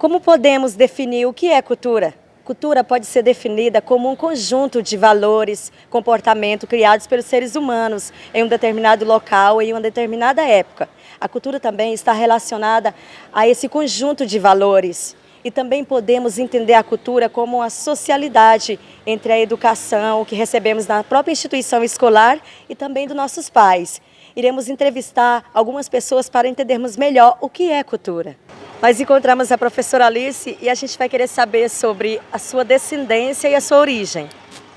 Como podemos definir o que é cultura? Cultura pode ser definida como um conjunto de valores, comportamento criados pelos seres humanos em um determinado local e em uma determinada época. A cultura também está relacionada a esse conjunto de valores. E também podemos entender a cultura como uma socialidade entre a educação que recebemos na própria instituição escolar e também dos nossos pais. Iremos entrevistar algumas pessoas para entendermos melhor o que é cultura. Nós encontramos a professora Alice e a gente vai querer saber sobre a sua descendência e a sua origem.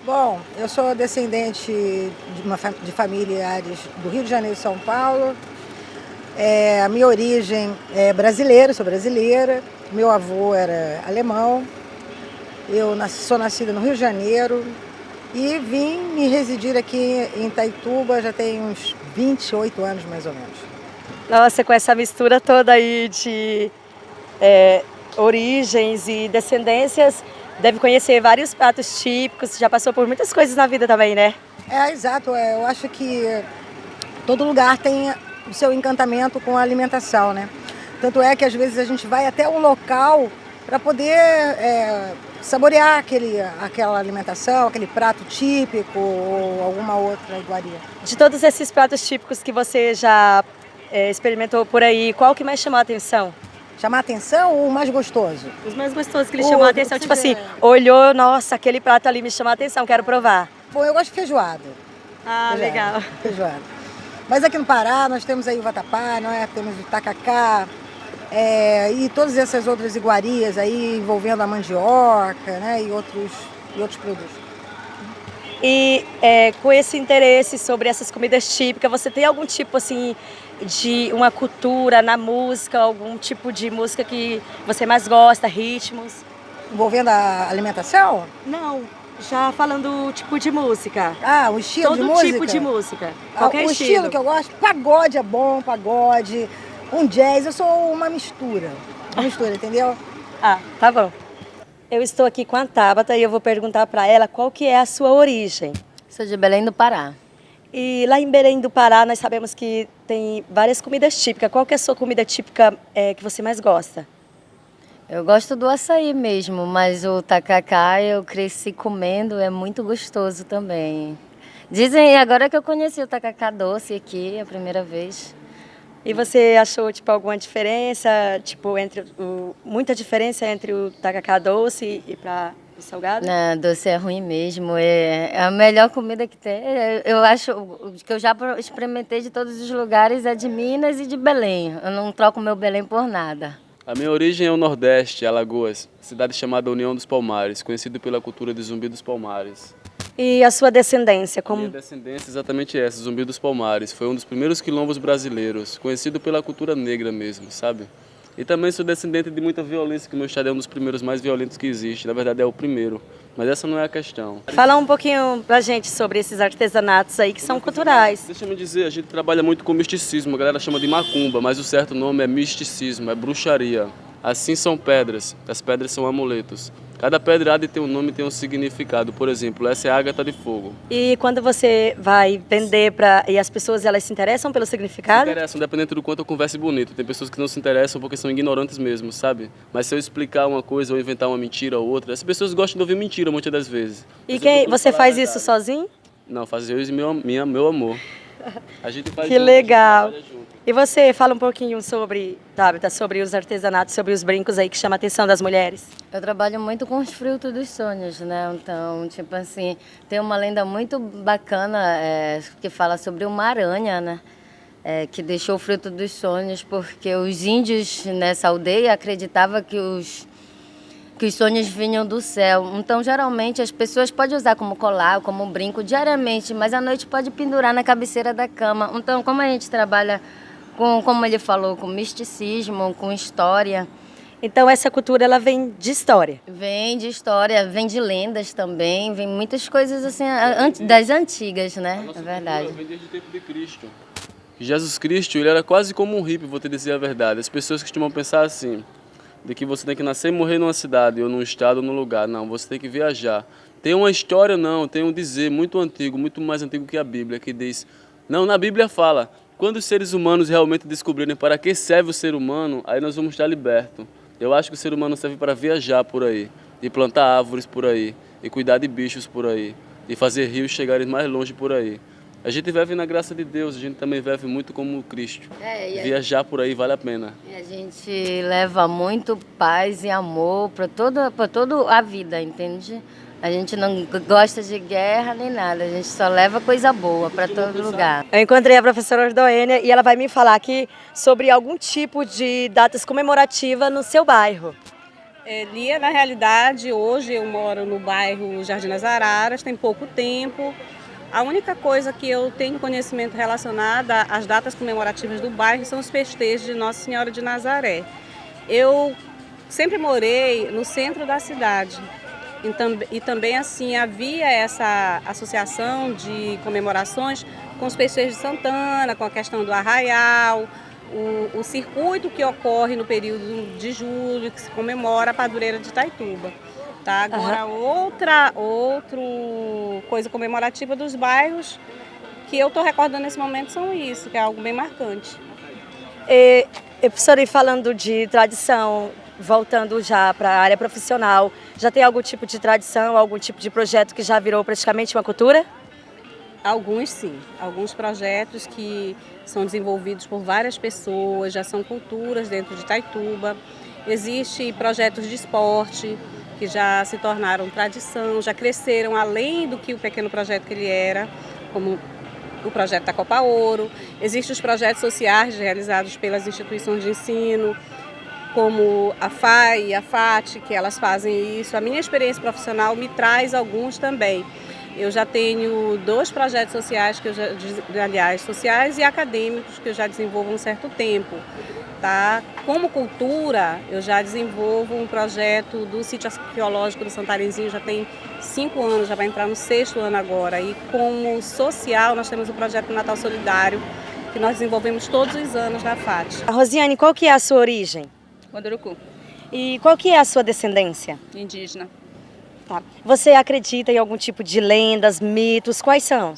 Bom, eu sou descendente de familiares do Rio de Janeiro e São Paulo. A minha origem é brasileira, sou brasileira. Meu avô era alemão. Eu sou nascida no Rio de Janeiro e vim me residir aqui em Itaituba já tem uns 28 anos mais ou menos. Nossa, com essa mistura toda aí de origens e descendências, deve conhecer vários pratos típicos, já passou por muitas coisas na vida também, né? Exato. Eu acho que todo lugar tem o seu encantamento com a alimentação, né? Tanto é que às vezes a gente vai até um local para poder saborear aquela alimentação, aquele prato típico ou alguma outra iguaria. De todos esses pratos típicos que você já experimentou por aí, qual que mais chamou a atenção? Chamar a atenção ou o mais gostoso? Os mais gostosos que lhe chamou a atenção, tipo assim, olhou, nossa, aquele prato ali me chamou a atenção, quero provar. Bom, eu gosto de feijoada. Ah, legal. Feijoada. Mas aqui no Pará nós temos aí o vatapá, não é? Temos o tacacá, e todas essas outras iguarias aí envolvendo a mandioca, né? E outros produtos. E com esse interesse sobre essas comidas típicas, você tem algum tipo assim de uma cultura na música, algum tipo de música que você mais gosta, ritmos? Envolvendo a alimentação? Não, já falando tipo de música. O estilo de música? Todo tipo de música, qualquer o estilo que eu gosto, pagode é bom, pagode, um jazz, eu sou uma mistura, entendeu? Tá bom. Eu estou aqui com a Tabata e eu vou perguntar para ela qual que é a sua origem. Sou de Belém do Pará. E lá em Belém do Pará nós sabemos que tem várias comidas típicas. Qual que é a sua comida típica que você mais gosta? Eu gosto do açaí mesmo, mas o tacacá eu cresci comendo, é muito gostoso também. Dizem, agora que eu conheci o tacacá doce aqui, a primeira vez. E você achou tipo alguma diferença, tipo muita diferença entre o tacacá doce e para o salgado? Não, doce é ruim mesmo, é a melhor comida que tem. Eu acho que eu já experimentei de todos os lugares, é de Minas e de Belém. Eu não troco meu Belém por nada. A minha origem é o Nordeste, Alagoas, cidade chamada União dos Palmares, conhecido pela cultura de Zumbi dos Palmares. E a sua descendência? Minha descendência é exatamente essa, Zumbi dos Palmares. Foi um dos primeiros quilombos brasileiros, conhecido pela cultura negra mesmo, sabe? E também sou descendente de muita violência, que o meu estado é um dos primeiros mais violentos que existe. Na verdade é o primeiro, mas essa não é a questão. Fala um pouquinho pra gente sobre esses artesanatos aí que são culturais. Deixa eu dizer, a gente trabalha muito com misticismo, a galera chama de macumba, mas o certo nome é misticismo, é bruxaria. Assim são pedras, as pedras são amuletos. Cada pedra há de ter um nome e tem um significado. Por exemplo, essa é a ágata de fogo. E quando você vai vender e as pessoas elas se interessam pelo significado? Se interessam, dependendo do quanto eu converse bonito. Tem pessoas que não se interessam porque são ignorantes mesmo, sabe? Mas se eu explicar uma coisa ou inventar uma mentira ou outra, as pessoas gostam de ouvir mentira muitas das vezes. E você faz isso sozinho? Não, faço eu e meu amor. A gente faz que legal. E você fala um pouquinho sobre, Tabita, sobre os artesanatos, sobre os brincos aí que chamam a atenção das mulheres? Eu trabalho muito com os frutos dos sonhos, né? Então, tipo assim, tem uma lenda muito bacana que fala sobre uma aranha, né? Que deixou o fruto dos sonhos porque os índios nessa aldeia acreditavam que os sonhos vinham do céu. Então, geralmente, as pessoas podem usar como colar, como brinco diariamente, mas à noite pode pendurar na cabeceira da cama. Então, como a gente trabalha como ele falou, com misticismo, com história. Então essa cultura ela vem de história? Vem de história, vem de lendas também, vem muitas coisas assim das antigas, né? É verdade. Vem desde o tempo de Cristo. Jesus Cristo, ele era quase como um hippie, vou te dizer a verdade. As pessoas costumam pensar assim, de que você tem que nascer e morrer numa cidade, ou num estado, ou num lugar. Não, você tem que viajar. Tem uma história, não, tem um dizer muito antigo, muito mais antigo que a Bíblia, que diz... Não, na Bíblia fala... Quando os seres humanos realmente descobrirem para que serve o ser humano, aí nós vamos estar libertos. Eu acho que o ser humano serve para viajar por aí, e plantar árvores por aí, e cuidar de bichos por aí, e fazer rios chegarem mais longe por aí. A gente vive na graça de Deus, a gente também vive muito como Cristo. Viajar por aí vale a pena. E a gente leva muito paz e amor para toda a vida, entende? A gente não gosta de guerra nem nada, a gente só leva coisa boa para todo lugar. Eu encontrei a professora Ordoênia e ela vai me falar aqui sobre algum tipo de datas comemorativas no seu bairro. Lia, na realidade, hoje eu moro no bairro Jardim das Araras, tem pouco tempo. A única coisa que eu tenho conhecimento relacionada às datas comemorativas do bairro são os festejos de Nossa Senhora de Nazaré. Eu sempre morei no centro da cidade e também assim havia essa associação de comemorações com os festejos de Santana, com a questão do arraial, o circuito que ocorre no período de julho, que se comemora a padroeira de Itaituba. Tá? Agora, outra coisa comemorativa dos bairros que eu estou recordando nesse momento são isso, que é algo bem marcante. Professora, e falando de tradição, voltando já para a área profissional, já tem algum tipo de tradição, algum tipo de projeto que já virou praticamente uma cultura? Alguns sim, alguns projetos que são desenvolvidos por várias pessoas, já são culturas dentro de Itaituba. Existem projetos de esporte, que já se tornaram tradição, já cresceram além do que o pequeno projeto que ele era, como o projeto da Copa Ouro. Existem os projetos sociais realizados pelas instituições de ensino, como a FAI e a FAT, que elas fazem isso. A minha experiência profissional me traz alguns também. Eu já tenho 2 projetos sociais, sociais e acadêmicos, que eu já desenvolvo há um certo tempo. Tá? Como cultura, eu já desenvolvo um projeto do sítio arqueológico do Santarenzinho, já tem 5 anos, já vai entrar no 6º ano agora. E como social, nós temos o projeto Natal Solidário, que nós desenvolvemos todos os anos na FAT. Rosiane, qual que é a sua origem? Munduruku. E qual que é a sua descendência? Indígena. Tá. Você acredita em algum tipo de lendas, mitos? Quais são?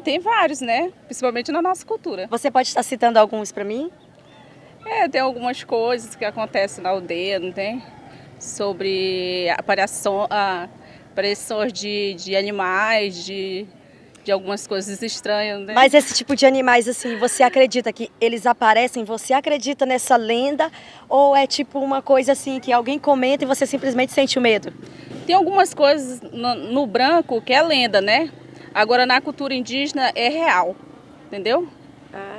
Tem vários, né? Principalmente na nossa cultura. Você pode estar citando alguns para mim? Tem algumas coisas que acontecem na aldeia, não tem? Sobre aparições de animais, de algumas coisas estranhas, né? Mas esse tipo de animais, assim, você acredita que eles aparecem? Você acredita nessa lenda? Ou é tipo uma coisa assim que alguém comenta e você simplesmente sente o medo? Tem algumas coisas no branco que é lenda, né? Agora na cultura indígena é real, entendeu?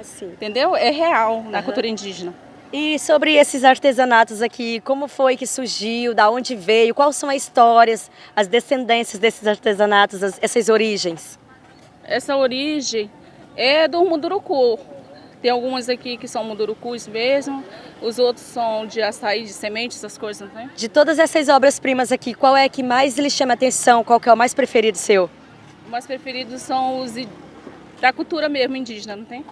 Sim. Entendeu? É real na cultura indígena. E sobre esses artesanatos aqui, como foi que surgiu, da onde veio, quais são as histórias, as descendências desses artesanatos, essas origens? Essa origem é do munduruku. Tem algumas aqui que são mundurucus mesmo, os outros são de açaí, de semente, essas coisas, não tem? De todas essas obras-primas aqui, qual é que mais lhe chama a atenção? Qual que é o mais preferido seu? Os mais preferidos são os da cultura mesmo indígena, não tem?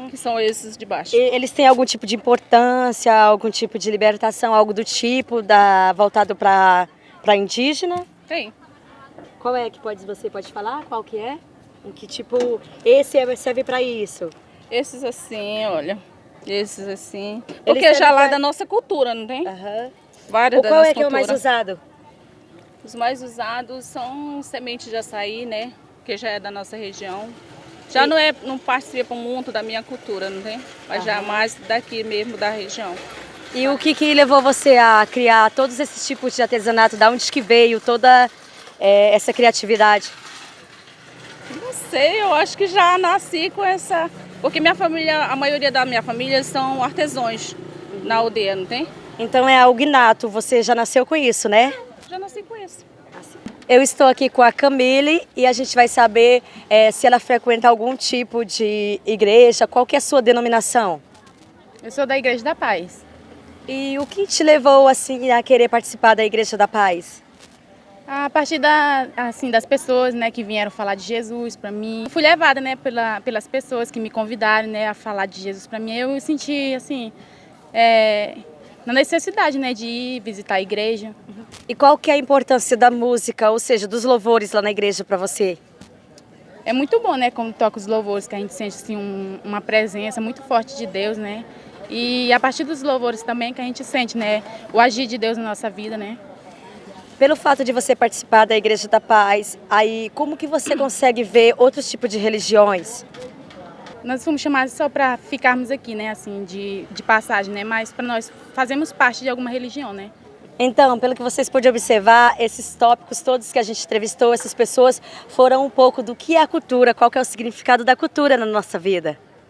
Que são esses de baixo. E eles têm algum tipo de importância, algum tipo de libertação, algo do tipo voltado para indígena? Tem. Qual é que você pode falar? Qual que é? Em que tipo, esse serve para isso? Esses assim, olha. Esses assim. Porque já lá da nossa cultura, não tem? Várias da qual nossa é que é o cultura. mais usado? Os mais usados são sementes de açaí, né? Que já é da nossa região. Já não participa muito da minha cultura, não tem? Mas já mais daqui mesmo, da região. E o que levou você a criar todos esses tipos de artesanato? Da onde que veio toda essa criatividade? Não sei, eu acho que já nasci com essa... Porque minha família, a maioria da minha família são artesãos na aldeia, não tem? Então é algo inato, você já nasceu com isso, né? Já nasci com isso. Eu estou aqui com a Camille e a gente vai saber se ela frequenta algum tipo de igreja, qual que é a sua denominação? Eu sou da Igreja da Paz. E o que te levou assim a querer participar da Igreja da Paz? A partir das pessoas, né, que vieram falar de Jesus para mim. Eu fui levada, né, pelas pessoas que me convidaram, né, a falar de Jesus para mim. Eu senti assim, na necessidade, né, de ir visitar a igreja. E qual que é a importância da música, ou seja, dos louvores lá na igreja para você? É muito bom, né, quando toca os louvores, que a gente sente assim uma presença muito forte de Deus, né? E a partir dos louvores também que a gente sente, né, o agir de Deus na nossa vida, né? Pelo fato de você participar da Igreja da Paz, aí como que você consegue ver outros tipos de religiões? Nós fomos chamados só para ficarmos aqui, né, assim, de passagem, né, mas para nós fazemos parte de alguma religião, né? Então, pelo que vocês podem observar, esses tópicos todos que a gente entrevistou, essas pessoas, foram um pouco do que é a cultura, qual que é o significado da cultura na nossa vida.